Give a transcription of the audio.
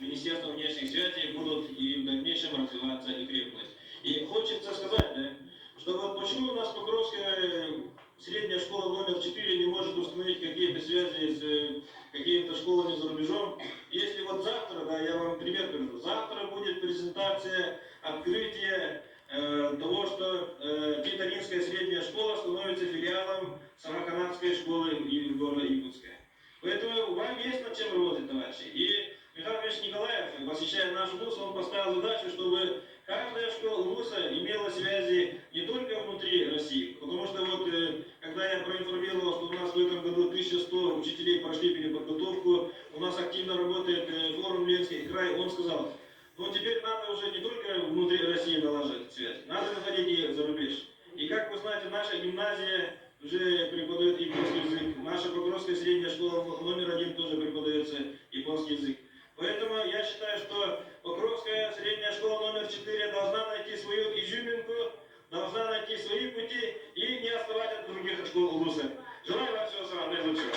Министерством внешних связей будут и в дальнейшем развиваться и крепнуть. И хочется сказать, да, что вот почему у нас Покровская средняя школа номер 4 не может установить какие-то связи с какими-то школами за рубежом. Если вот завтра, да, я вам пример приведу, завтра будет презентация открытия того, что Титаринская средняя школа становится филиалом Самаркандской школы города Якутска. Поэтому вам есть над чем работать, товарищи. И Михаил Ильич Николаев, посещая наш ВУЗ, он поставил задачу, чтобы каждая школа ВУЗа имела связи не только внутри России, потому что вот, когда я проинформировал, что у нас в этом году 1100 учителей прошли переподготовку, у нас активно работает форум Ленинский край, он сказал, ну теперь надо уже не только внутри России налаживать связь, надо находить и за рубеж. И как вы знаете, наша гимназия уже преподает японский язык, наша Покровская средняя школа номер 1 тоже преподается японский язык. Поэтому я считаю, что Покровская средняя школа номер 4 должна найти свою изюминку, должна найти свои пути и не отставать от других школ ВУЗа. Желаю вам всего самого наилучшего.